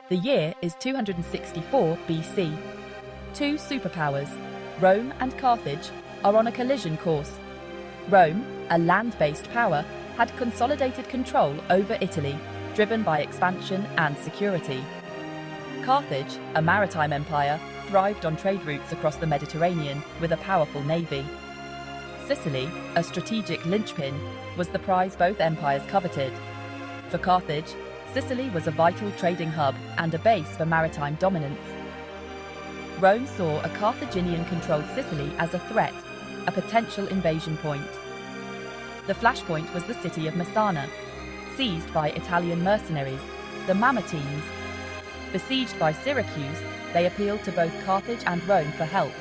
The year is 264 BC. Two superpowers, Rome and Carthage, are on a collision course. Rome, a land-based power, had consolidated control over Italy, driven by expansion and security. Carthage, a maritime empire, thrived on trade routes across the Mediterranean with a powerful navy. Sicily, a strategic linchpin, was the prize both empires coveted. For Carthage, Sicily was a vital trading hub and a base for maritime dominance. Rome saw a Carthaginian-controlled Sicily as a threat, a potential invasion point. The flashpoint was the city of Messana, seized by Italian mercenaries, the Mamertines. Besieged by Syracuse, they appealed to both Carthage and Rome for help.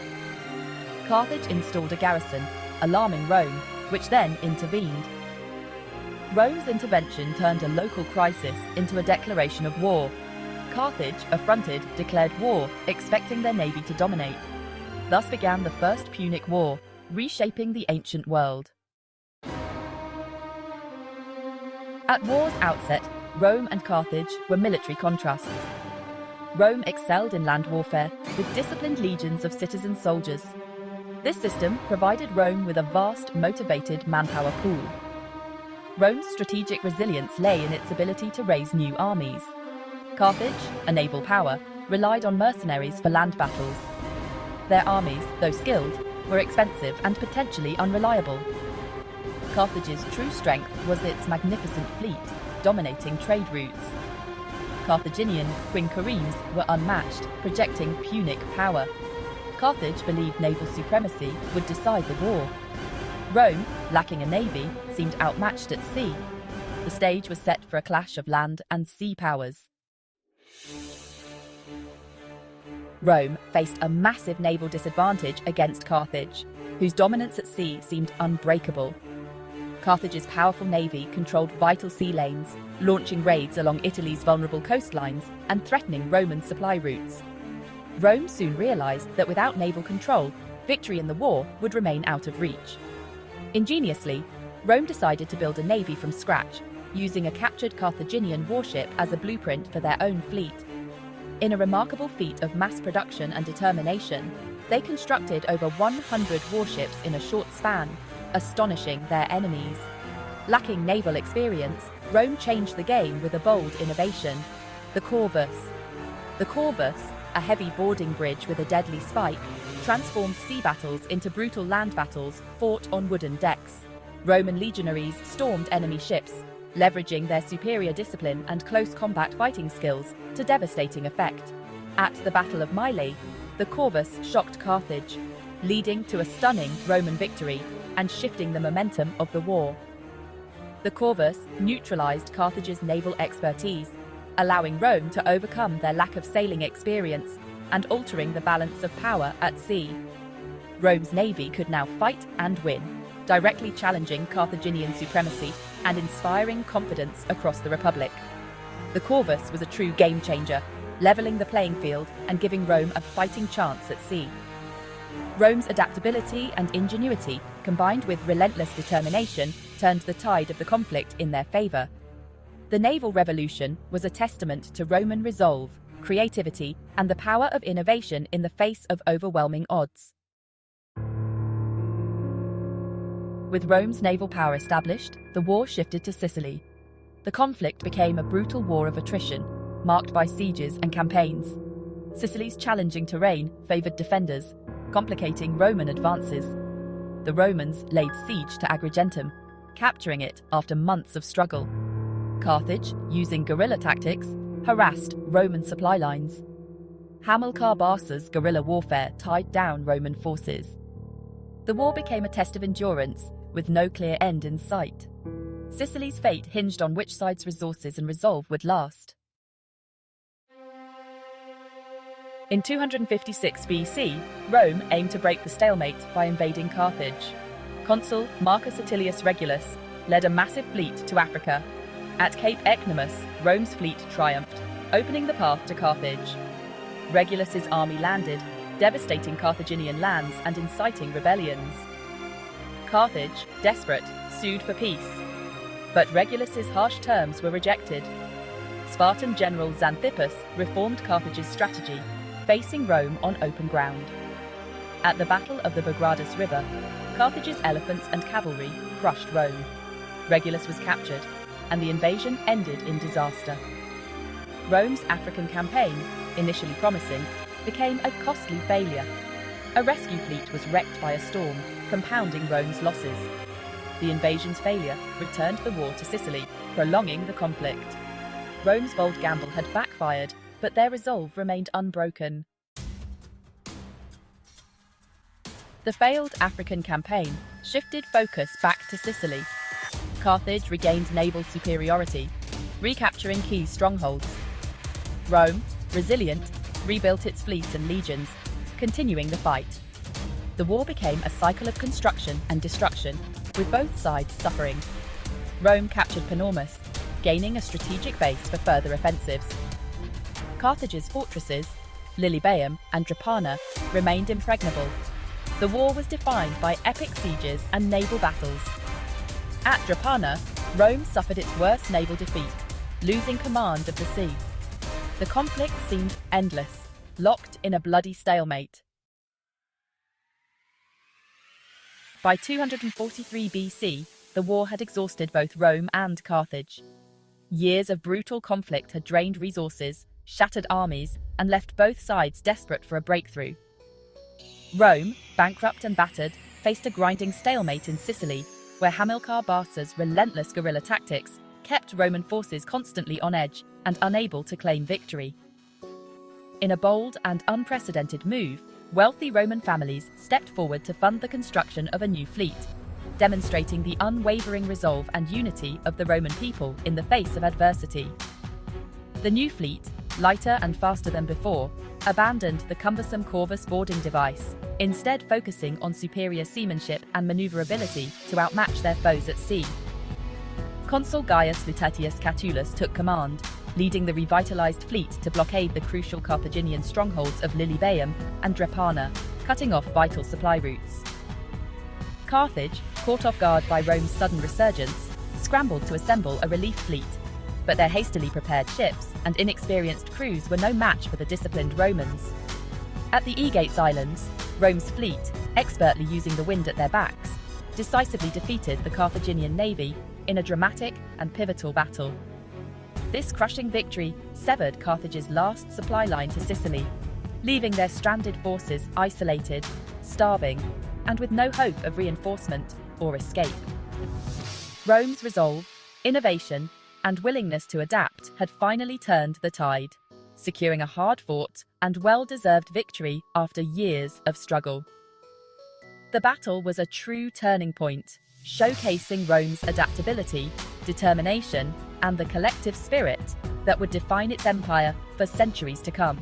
Carthage installed a garrison, alarming Rome, which then intervened. Rome's intervention turned a local crisis into a declaration of war. Carthage, affronted, declared war, expecting their navy to dominate. Thus began the First Punic War, reshaping the ancient world. At war's outset, Rome and Carthage were military contrasts. Rome excelled in land warfare, with disciplined legions of citizen soldiers. This system provided Rome with a vast, motivated manpower pool. Rome's strategic resilience lay in its ability to raise new armies. Carthage, a naval power, relied on mercenaries for land battles. Their armies, though skilled, were expensive and potentially unreliable. Carthage's true strength was its magnificent fleet, dominating trade routes. Carthaginian quinqueremes were unmatched, projecting Punic power. Carthage believed naval supremacy would decide the war. Rome, lacking a navy, seemed outmatched at sea. The stage was set for a clash of land and sea powers. Rome faced a massive naval disadvantage against Carthage, whose dominance at sea seemed unbreakable. Carthage's powerful navy controlled vital sea lanes, launching raids along Italy's vulnerable coastlines and threatening Roman supply routes. Rome soon realized that without naval control, victory in the war would remain out of reach. Ingeniously, Rome decided to build a navy from scratch, using a captured Carthaginian warship as a blueprint for their own fleet. In a remarkable feat of mass production and determination, they constructed over 100 warships in a short span, astonishing their enemies. Lacking naval experience, Rome changed the game with a bold innovation: the Corvus. The Corvus, a heavy boarding bridge with a deadly spike, transformed sea battles into brutal land battles fought on wooden decks. Roman legionaries stormed enemy ships, leveraging their superior discipline and close combat fighting skills to devastating effect. At the Battle of Mylae, the Corvus shocked Carthage, leading to a stunning Roman victory and shifting the momentum of the war. The Corvus neutralized Carthage's naval expertise, allowing Rome to overcome their lack of sailing experience and altering the balance of power at sea. Rome's navy could now fight and win, directly challenging Carthaginian supremacy and inspiring confidence across the Republic. The Corvus was a true game-changer, leveling the playing field and giving Rome a fighting chance at sea. Rome's adaptability and ingenuity, combined with relentless determination, turned the tide of the conflict in their favor. The naval revolution was a testament to Roman resolve, creativity, and the power of innovation in the face of overwhelming odds. With Rome's naval power established, the war shifted to Sicily. The conflict became a brutal war of attrition, marked by sieges and campaigns. Sicily's challenging terrain favored defenders, complicating Roman advances. The Romans laid siege to Agrigentum, capturing it after months of struggle. Carthage, using guerrilla tactics, harassed Roman supply lines. Hamilcar Barca's guerrilla warfare tied down Roman forces. The war became a test of endurance, with no clear end in sight. Sicily's fate hinged on which side's resources and resolve would last. In 256 BC, Rome aimed to break the stalemate by invading Carthage. Consul Marcus Atilius Regulus led a massive fleet to Africa. At Cape Ecnomus, Rome's fleet triumphed, opening the path to Carthage. Regulus's army landed, devastating Carthaginian lands and inciting rebellions. Carthage, desperate, sued for peace. But Regulus's harsh terms were rejected. Spartan general Xanthippus reformed Carthage's strategy, facing Rome on open ground. At the Battle of the Bagradus River, Carthage's elephants and cavalry crushed Rome. Regulus was captured, and the invasion ended in disaster. Rome's African campaign, initially promising, became a costly failure. A rescue fleet was wrecked by a storm, compounding Rome's losses. The invasion's failure returned the war to Sicily, prolonging the conflict. Rome's bold gamble had backfired, but their resolve remained unbroken. The failed African campaign shifted focus back to Sicily. Carthage regained naval superiority, recapturing key strongholds. Rome, resilient, rebuilt its fleet and legions, continuing the fight. The war became a cycle of construction and destruction, with both sides suffering. Rome captured Panormus, gaining a strategic base for further offensives. Carthage's fortresses, Lilybaeum and Drepana, remained impregnable. The war was defined by epic sieges and naval battles. At Drepana, Rome suffered its worst naval defeat, losing command of the sea. The conflict seemed endless, locked in a bloody stalemate. By 243 BC, the war had exhausted both Rome and Carthage. Years of brutal conflict had drained resources, shattered armies, and left both sides desperate for a breakthrough. Rome, bankrupt and battered, faced a grinding stalemate in Sicily, where Hamilcar Barca's relentless guerrilla tactics kept Roman forces constantly on edge and unable to claim victory. In a bold and unprecedented move, wealthy Roman families stepped forward to fund the construction of a new fleet, demonstrating the unwavering resolve and unity of the Roman people in the face of adversity. The new fleet, lighter and faster than before, abandoned the cumbersome Corvus boarding device, instead focusing on superior seamanship and maneuverability to outmatch their foes at sea. Consul Gaius Lutatius Catulus took command, leading the revitalized fleet to blockade the crucial Carthaginian strongholds of Lilybaeum and Drepana, cutting off vital supply routes. Carthage, caught off guard by Rome's sudden resurgence, scrambled to assemble a relief fleet, but their hastily prepared ships and inexperienced crews were no match for the disciplined Romans. At the Aegates Islands, Rome's fleet, expertly using the wind at their backs, decisively defeated the Carthaginian navy in a dramatic and pivotal battle. This crushing victory severed Carthage's last supply line to Sicily, leaving their stranded forces isolated, starving, and with no hope of reinforcement or escape. Rome's resolve, innovation, and willingness to adapt had finally turned the tide, securing a hard-fought and well-deserved victory after years of struggle. The battle was a true turning point, showcasing Rome's adaptability, determination, and the collective spirit that would define its empire for centuries to come.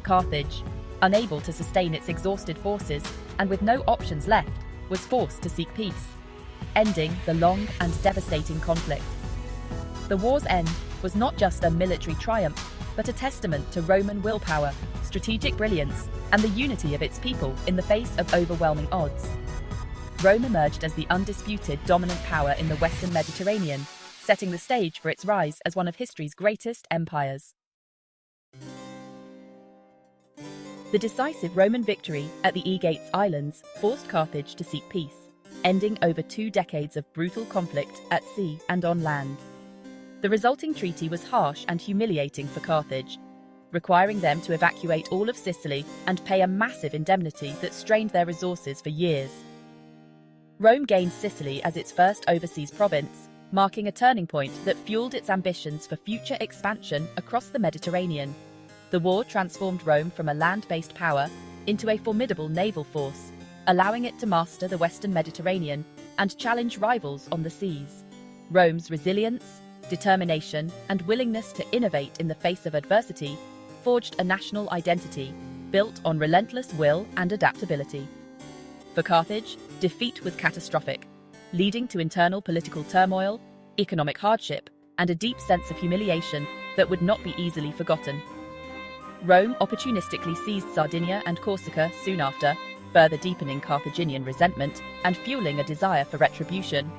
Carthage, unable to sustain its exhausted forces and with no options left, was forced to seek peace, ending the long and devastating conflict. The war's end was not just a military triumph, but a testament to Roman willpower, strategic brilliance, and the unity of its people in the face of overwhelming odds. Rome emerged as the undisputed dominant power in the Western Mediterranean, setting the stage for its rise as one of history's greatest empires. The decisive Roman victory at the Aegates Islands forced Carthage to seek peace, ending over 2 decades of brutal conflict at sea and on land. The resulting treaty was harsh and humiliating for Carthage, requiring them to evacuate all of Sicily and pay a massive indemnity that strained their resources for years. Rome gained Sicily as its first overseas province, marking a turning point that fueled its ambitions for future expansion across the Mediterranean. The war transformed Rome from a land-based power into a formidable naval force, allowing it to master the Western Mediterranean and challenge rivals on the seas. Rome's resilience, determination, and willingness to innovate in the face of adversity forged a national identity built on relentless will and adaptability. For Carthage, defeat was catastrophic, leading to internal political turmoil, economic hardship, and a deep sense of humiliation that would not be easily forgotten. Rome opportunistically seized Sardinia and Corsica soon after, further deepening Carthaginian resentment and fueling a desire for retribution.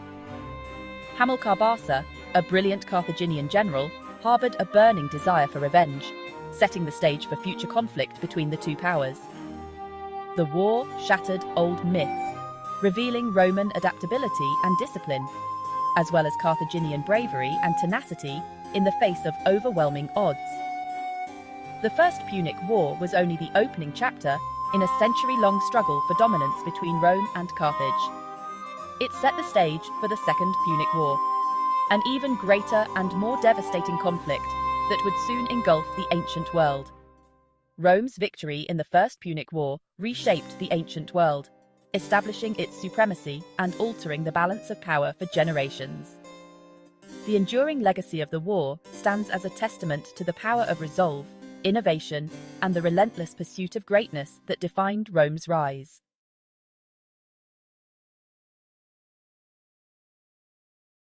Hamilcar Barca, a brilliant Carthaginian general, harbored a burning desire for revenge, setting the stage for future conflict between the two powers. The war shattered old myths, revealing Roman adaptability and discipline, as well as Carthaginian bravery and tenacity in the face of overwhelming odds. The First Punic War was only the opening chapter in a century-long struggle for dominance between Rome and Carthage. It set the stage for the Second Punic War, an even greater and more devastating conflict that would soon engulf the ancient world. Rome's victory in the First Punic War reshaped the ancient world, establishing its supremacy and altering the balance of power for generations. The enduring legacy of the war stands as a testament to the power of resolve, innovation, and the relentless pursuit of greatness that defined Rome's rise.